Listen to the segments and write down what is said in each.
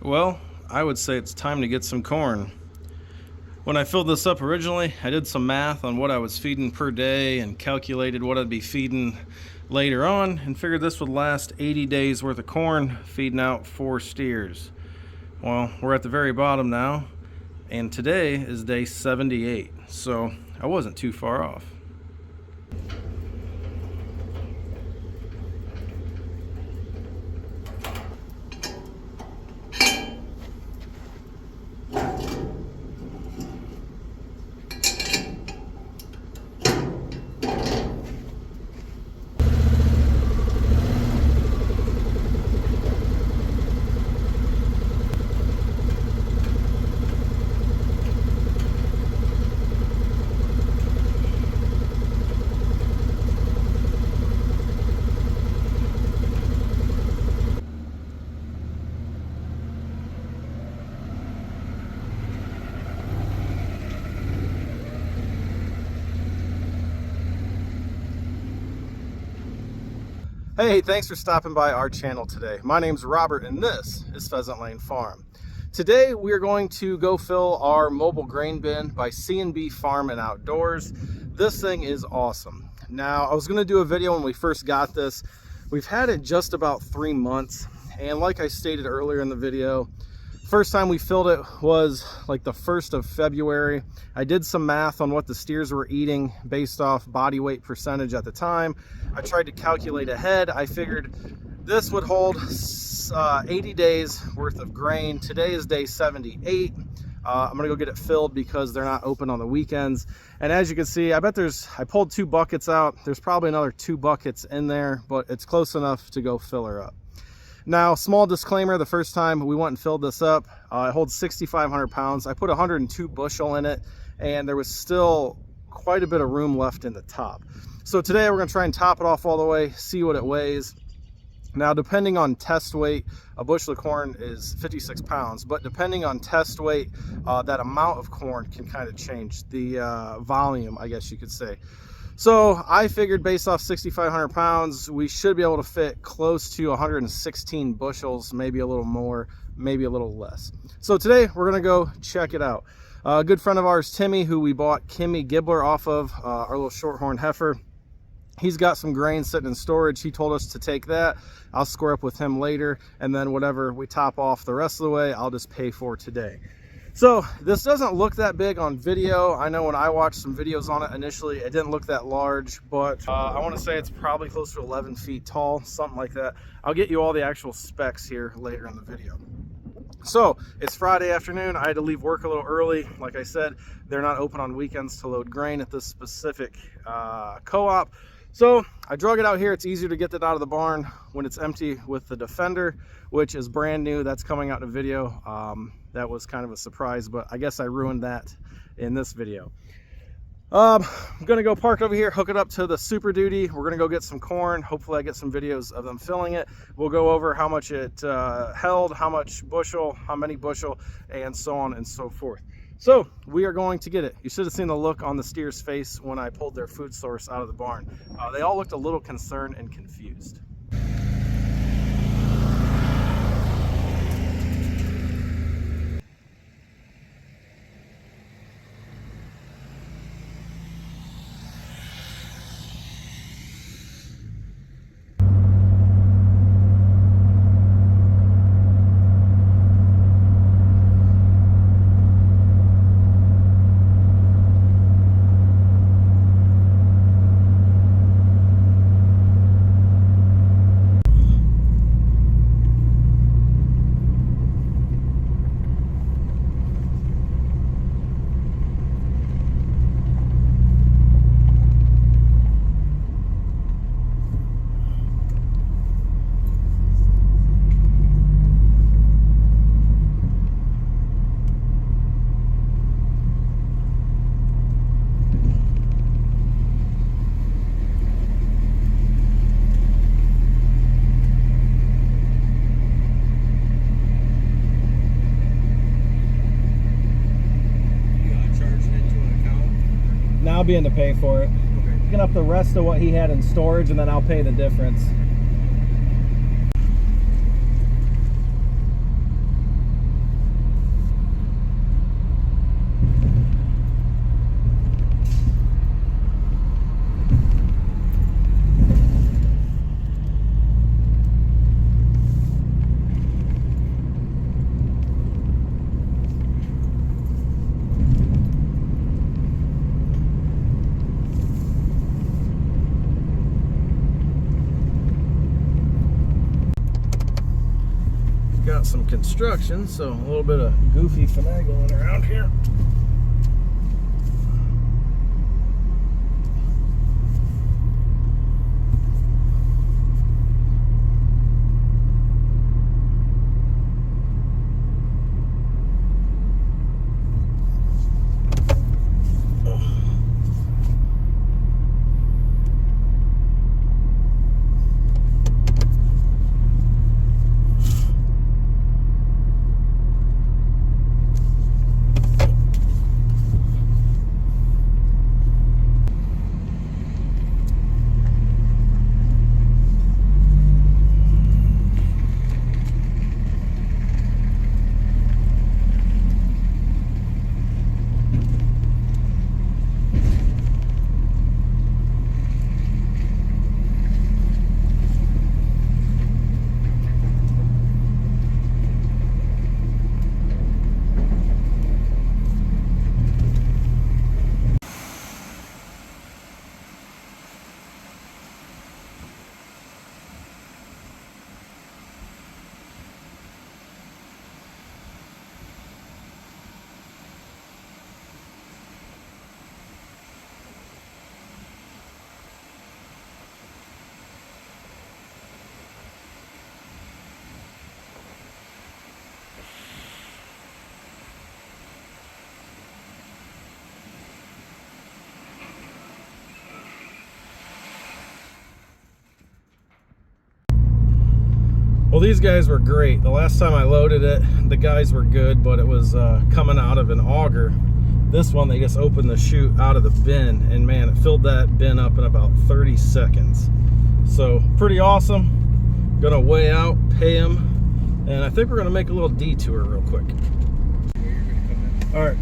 Well, I would say it's time to get some corn. When I filled this up originally, I did some math on what I was feeding per day and calculated what I'd be feeding later on and figured this would last 80 days worth of corn feeding out 4 steers. Well, we're at the very bottom now, and today is day 78, so I wasn't too far off. Hey, thanks for stopping by our channel today. My name's Robert and this is Pheasant Lane Farm. Today we are going to go fill our mobile grain bin by C&B Farm and Outdoors. This thing is awesome. Now, I was going to do a video when we first got this. We've had it just about 3 months, and like I stated earlier in the video, first time we filled it was like the 1st of February. I did some math on what the steers were eating based off body weight percentage at the time. I tried to calculate ahead. I figured this would hold 80 days worth of grain. Today is day 78. I'm gonna go get it filled because they're not open on the weekends. And as you can see, I pulled 2 buckets out. There's probably another 2 buckets in there, but it's close enough to go fill her up. Now, small disclaimer, the first time we went and filled this up, it holds 6,500 pounds. I put 102 bushel in it, and there was still quite a bit of room left in the top. So today we're gonna try and top it off all the way, see what it weighs. Now, depending on test weight, a bushel of corn is 56 pounds, but depending on test weight, that amount of corn can kind of change the volume, I guess you could say. So I figured based off 6,500 pounds, we should be able to fit close to 116 bushels, maybe a little more, maybe a little less. So today we're gonna go check it out. A good friend of ours, Timmy, who we bought Kimmy Gibbler off of, our little shorthorn heifer, he's got some grain sitting in storage. He told us to take that. I'll square up with him later, and then whatever we top off the rest of the way, I'll just pay for today. So this doesn't look that big on video. I know when I watched some videos on it initially, it didn't look that large, but I want to say it's probably close to 11 feet tall, something like that. I'll get you all the actual specs here later in the video. So it's Friday afternoon. I had to leave work a little early. Like I said, they're not open on weekends to load grain at this specific co-op. So I drug it out here. It's easier to get that out of the barn when it's empty with the Defender, which is brand new. That's coming out in a video. That was kind of a surprise, but I guess I ruined that in this video. I'm gonna go park over here, hook it up to the Super Duty. We're gonna go get some corn. Hopefully I get some videos of them filling it. We'll go over how much it held, how much bushel, how many bushel, and so on and so forth. So we are going to get it. You should have seen the look on the steer's face when I pulled their food source out of the barn. They all looked a little concerned and confused. I'll be in to pay for it. Okay. Picking up the rest of what he had in storage, and then I'll pay the difference. got some construction, so a little bit of goofy finagling around here. Well, these guys were great. The last time I loaded it, the guys were good, but it was coming out of an auger. This one, they just opened the chute out of the bin, and man, it filled that bin up in about 30 seconds. So pretty awesome. Gonna weigh out, pay him, and I think we're gonna make a little detour real quick. All right.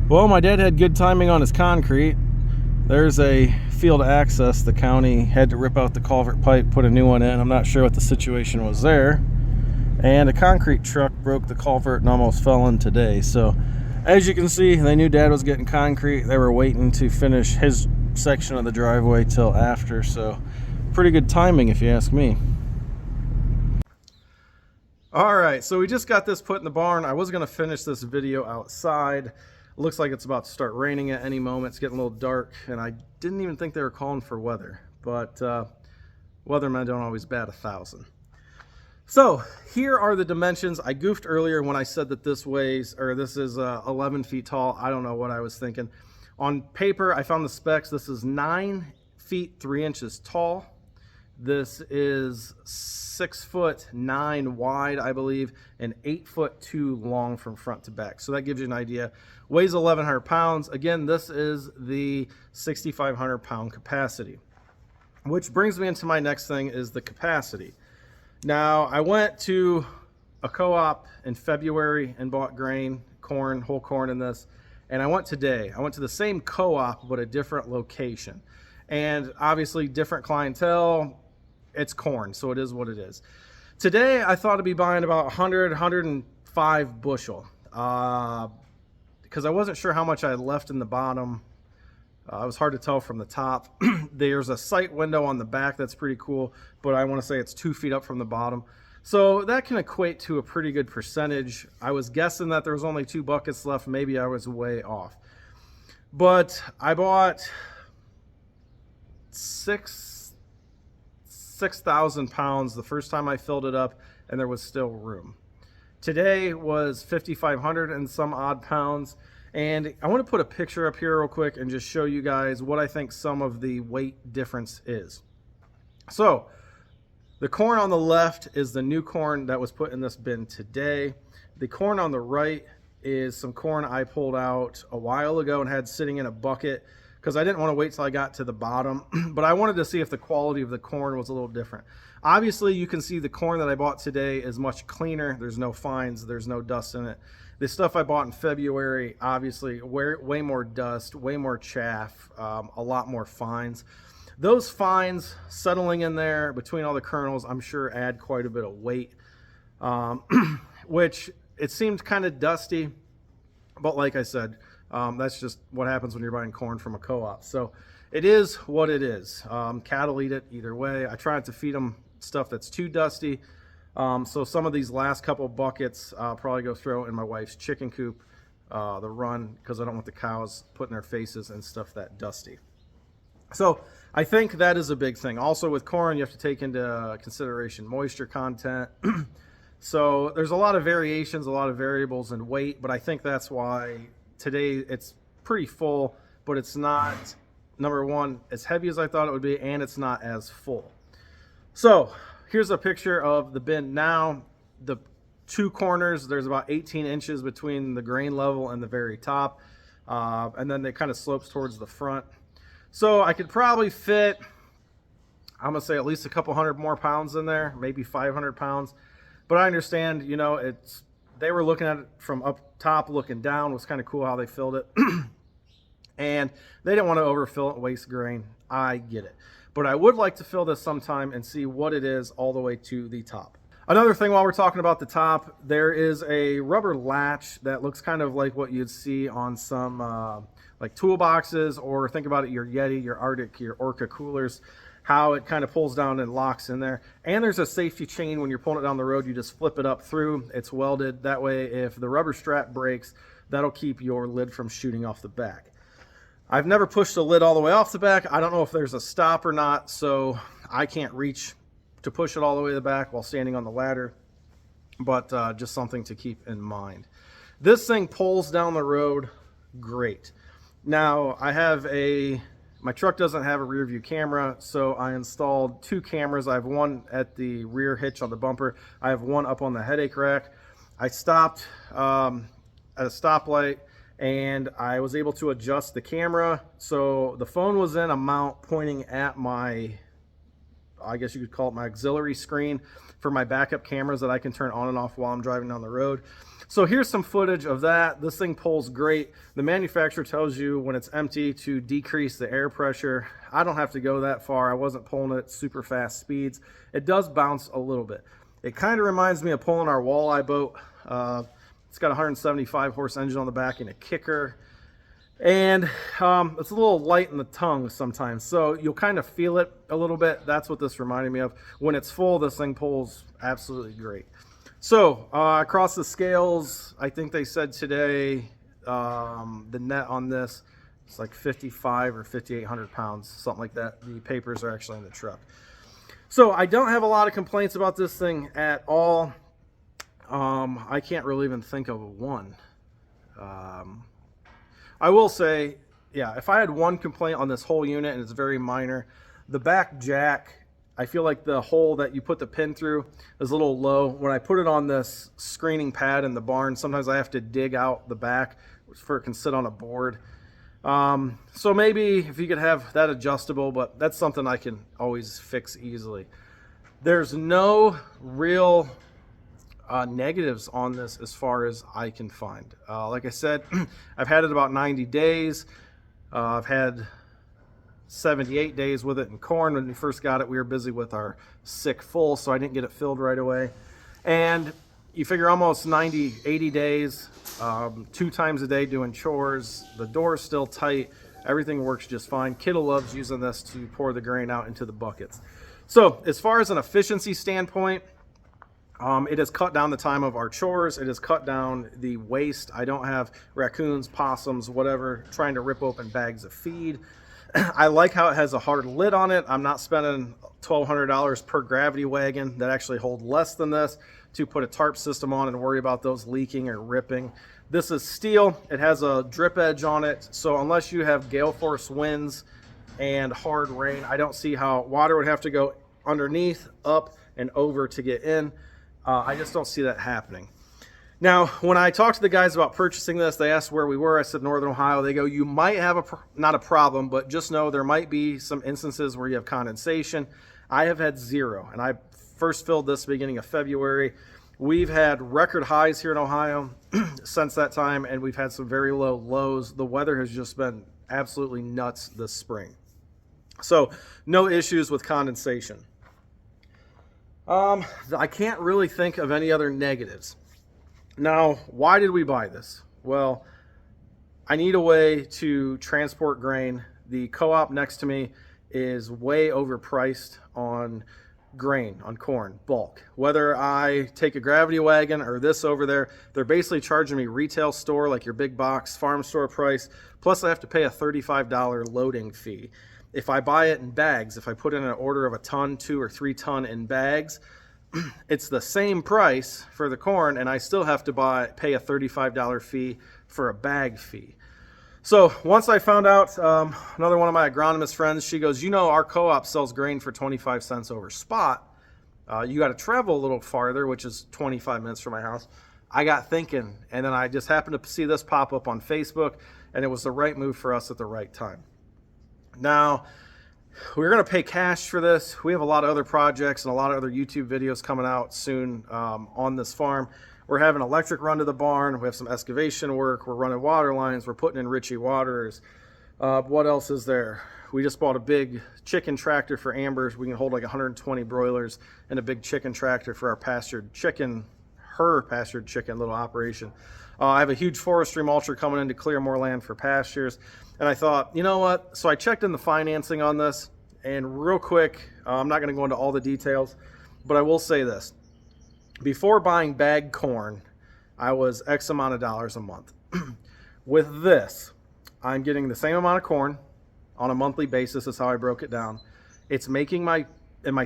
Well, my dad had good timing on his concrete. There's a field access. The county had to rip out the culvert pipe, put a new one in. I'm not sure what the situation was there. And a concrete truck broke the culvert and almost fell in today. So as you can see, they knew Dad was getting concrete. They were waiting to finish his section of the driveway till after. So pretty good timing if you ask me. All right, so we just got this put in the barn. I was gonna finish this video outside. It looks like it's about to start raining at any moment. It's getting a little dark, and I didn't even think they were calling for weather, but weathermen don't always bat 1,000. So here are the dimensions. I goofed earlier when I said that this weighs, or this is 11 feet tall. I don't know what I was thinking. On paper, I found the specs. This is 9 feet 3 inches tall. This is 6'9" wide, I believe, and 8'2" long from front to back. So that gives you an idea. Weighs 1,100 pounds. Again, this is the 6,500 pound capacity. Which brings me into my next thing, is the capacity. Now, I went to a co-op in February and bought grain, corn, whole corn in this. And I went today. I went to the same co-op, but a different location. And obviously different clientele. It's corn, so it is what it is. Today, I thought I'd be buying about 100, 105 bushel. Because I wasn't sure how much I had left in the bottom. It was hard to tell from the top. There's a sight window on the back that's pretty cool, but I want to say it's 2 feet up from the bottom. So that can equate to a pretty good percentage. I was guessing that there was only 2 buckets left. Maybe I was way off. But I bought 6,000 pounds the first time I filled it up, and there was still room. Today was 5,500 and some odd pounds. And I want to put a picture up here real quick and just show you guys what I think some of the weight difference is. So the corn on the left is the new corn that was put in this bin today. The corn on the right is some corn I pulled out a while ago and had sitting in a bucket because I didn't want to wait till I got to the bottom, but I wanted to see if the quality of the corn was a little different. Obviously, you can see the corn that I bought today is much cleaner. There's no fines, there's no dust in it. The stuff I bought in February, obviously, way more dust, way more chaff, a lot more fines. Those fines settling in there between all the kernels, I'm sure add quite a bit of weight. which it seemed kind of dusty, but like I said, that's just what happens when you're buying corn from a co-op. So it is what it is. Cattle eat it either way. I try not to feed them stuff that's too dusty. So some of these last couple buckets I'll probably go throw in my wife's chicken coop, the run, because I don't want the cows putting their faces and stuff that dusty. So I think that is a big thing. Also with corn, you have to take into consideration moisture content. So there's a lot of variations, a lot of variables in weight, but I think that's why today it's pretty full, but it's not, number one, as heavy as I thought it would be, and it's not as full. So here's a picture of the bin now. The two corners, there's about 18 inches between the grain level and the very top, and then it kind of slopes towards the front. So I could probably fit, I'm gonna say at least a couple hundred more pounds in there, maybe 500 pounds. But I understand, you know, they were looking at it from up top looking down. It was kind of cool how they filled it. And they didn't want to overfill it and waste grain. I get it. But I would like to fill this sometime and see what it is all the way to the top. Another thing while we're talking about the top, there is a rubber latch that looks kind of like what you'd see on some like toolboxes, or think about it, your Yeti, your Arctic, your Orca coolers, how it kind of pulls down and locks in there. And there's a safety chain. When you're pulling it down the road, you just flip it up through. It's welded. That way, if the rubber strap breaks, that'll keep your lid from shooting off the back. I've never pushed the lid all the way off the back. I don't know if there's a stop or not, so I can't reach to push it all the way to the back while standing on the ladder, but just something to keep in mind. This thing pulls down the road great. Now, my truck doesn't have a rear view camera, so I installed two cameras. I have one at the rear hitch on the bumper. I have one up on the headache rack. I stopped at a stoplight, and I was able to adjust the camera. So the phone was in a mount pointing at my, I guess you could call it my auxiliary screen for my backup cameras that I can turn on and off while I'm driving down the road. So here's some footage of that. This thing pulls great. The manufacturer tells you when it's empty to decrease the air pressure. I don't have to go that far. I wasn't pulling it at super fast speeds. It does bounce a little bit. It kind of reminds me of pulling our walleye boat. It's got a 175 horse engine on the back and a kicker. And it's a little light in the tongue sometimes. So you'll kind of feel it a little bit. That's what this reminded me of. When it's full, this thing pulls absolutely great. So across the scales, I think they said today the net on this is like 5,500 or 5,800 pounds, something like that. The papers are actually in the truck. So I don't have a lot of complaints about this thing at all. I can't really even think of one. I will say, yeah, if I had one complaint on this whole unit, and it's very minor, the back jack, I feel like the hole that you put the pin through is a little low. When I put it on this screening pad in the barn, sometimes I have to dig out the back for it can sit on a board. So maybe if you could have that adjustable, but that's something I can always fix easily. There's no real negatives on this as far as I can find. Like I said, I've had it about 90 days. I've had 78 days with it in corn. When we first got it, we were busy with our sick full, so I didn't get it filled right away. And you figure almost 90, 80 days, 2 times a day doing chores. The door is still tight. Everything works just fine. Kiddo loves using this to pour the grain out into the buckets. So as far as an efficiency standpoint, it has cut down the time of our chores. It has cut down the waste. I don't have raccoons, possums, whatever, trying to rip open bags of feed. I like how it has a hard lid on it. I'm not spending $1,200 per gravity wagon that actually hold less than this to put a tarp system on and worry about those leaking or ripping. This is steel. It has a drip edge on it. So unless you have gale force winds and hard rain, I don't see how water would have to go underneath, up, and over to get in. I just don't see that happening. Now, when I talked to the guys about purchasing this, they asked where we were. I said Northern Ohio. They go, you might have not a problem, but just know there might be some instances where you have condensation. I have had 0, and I first filled this beginning of February. We've had record highs here in Ohio since that time, and we've had some very low lows. The weather has just been absolutely nuts this spring. So no issues with condensation. I can't really think of any other negatives. Now, why did we buy this? Well, I need a way to transport grain. The co-op next to me is way overpriced on grain, on corn, bulk. Whether I take a gravity wagon or this over there, they're basically charging me retail store, like your big box farm store price, plus I have to pay a $35 loading fee. If I buy it in bags, if I put in an order of a ton, 2 or 3 ton in bags, it's the same price for the corn, and I still have to pay a $35 fee for a bag fee. So once I found out, another one of my agronomist friends, she goes, our co-op sells grain for 25 cents over spot. You got to travel a little farther, which is 25 minutes from my house. I got thinking, and then I just happened to see this pop up on Facebook, and it was the right move for us at the right time. Now, we're going to pay cash for this. We have a lot of other projects and a lot of other YouTube videos coming out soon on this farm. We're having electric run to the barn. We have some excavation work. We're running water lines. We're putting in Ritchie waters. What else is there? We just bought a big chicken tractor for Amber's. We can hold like 120 broilers, and a big chicken tractor for our her pastured chicken little operation. I have a huge forestry mulcher coming in to clear more land for pastures. And I thought, you know what? So I checked in the financing on this, and real quick, I'm not going to go into all the details, but I will say this. Before buying bagged corn, I was X amount of dollars a month. With this, I'm getting the same amount of corn on a monthly basis. Is how I broke it down. It's making my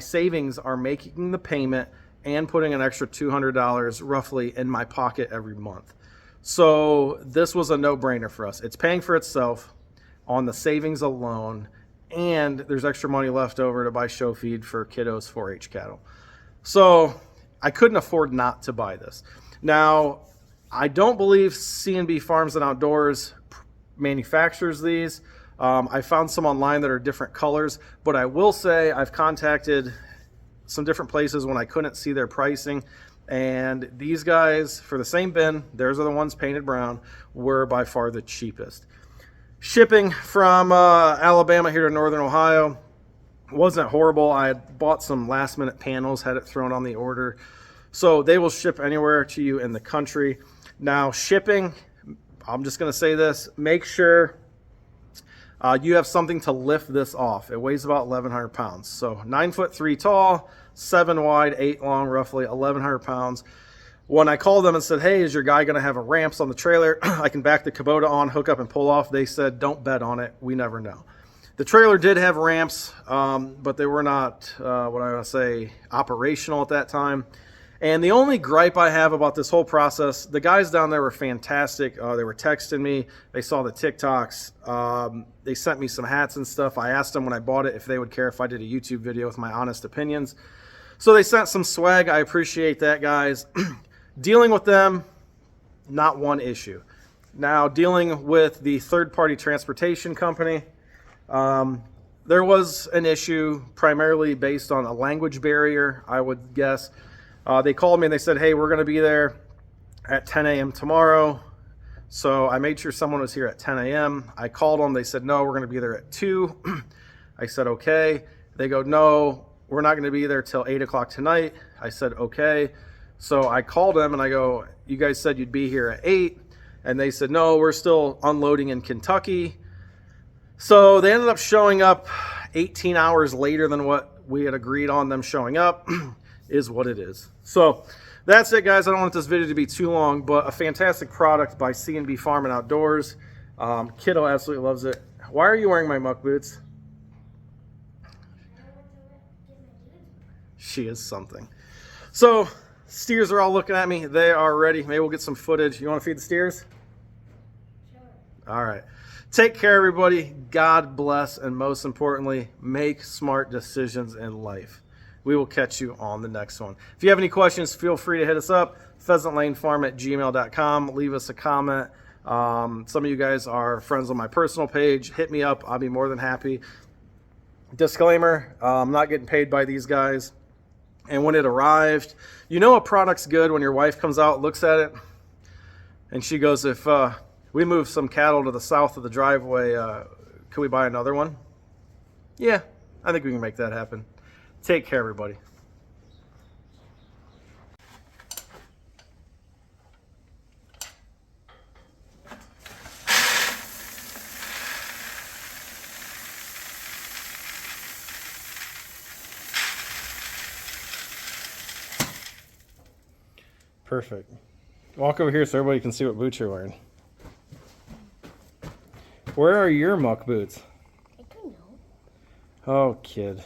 savings are making the payment and putting an extra $200 roughly in my pocket every month. So this was a no-brainer for us. It's paying for itself on the savings alone, and there's extra money left over to buy show feed for kiddos 4-H cattle. So I couldn't afford not to buy this. Now, I don't believe C&B Farms and Outdoors manufactures these. I found some online that are different colors, but I will say I've contacted some different places when I couldn't see their pricing, and these guys, for the same bin, theirs are the ones painted brown, were by far the cheapest. Shipping from Alabama here to Northern Ohio wasn't horrible. I had bought some last minute panels, had it thrown on the order. So they will ship anywhere to you in the country. Now shipping, I'm just going to say this, make sure you have something to lift this off. It weighs about 1,100 pounds. So 9'3" tall, 7 wide, 8 long, roughly 1,100 pounds. When I called them and said, hey, is your guy going to have a ramps on the trailer? I can back the Kubota on, hook up and pull off. They said, don't bet on it. We never know. The trailer did have ramps, but they were not, operational at that time. And the only gripe I have about this whole process, the guys down there were fantastic. They were texting me. They saw the TikToks. They sent me some hats and stuff. I asked them when I bought it if they would care if I did a YouTube video with my honest opinions. So they sent some swag. I appreciate that, guys. Dealing with them, not one issue. Now, dealing with the third-party transportation company, there was an issue primarily based on a language barrier, I would guess. They called me and they said, hey, we're going to be there at 10 a.m. tomorrow. So I made sure someone was here at 10 a.m. I called them. They said, no, we're going to be there at 2. I said, okay. They go, no, we're not going to be there till 8 o'clock tonight. I said, okay. So I called them and I go, you guys said you'd be here at 8. And they said, no, we're still unloading in Kentucky. So they ended up showing up 18 hours later than what we had agreed on them showing up. Is what it is. So that's it, guys. I don't want this video to be too long, but a fantastic product by C&B Farm and Outdoors. Kiddo absolutely loves it. Why are you wearing my muck boots? She is something. So steers are all looking at me. They are ready. Maybe we'll get some footage. You want to feed the steers? Sure. All right. Take care, everybody. God bless, and most importantly, make smart decisions in life. We will catch you on the next one. If you have any questions, feel free to hit us up, pheasantlanefarm@gmail.com. Leave us a comment. Some of you guys are friends on my personal page. Hit me up. I'll be more than happy. Disclaimer, I'm not getting paid by these guys. And when it arrived, you know a product's good when your wife comes out, looks at it, and she goes, if we move some cattle to the south of the driveway, can we buy another one? Yeah, I think we can make that happen. Take care, everybody. Perfect. Walk over here so everybody can see what boots you're wearing. Where are your muck boots? I don't know. Oh, kid.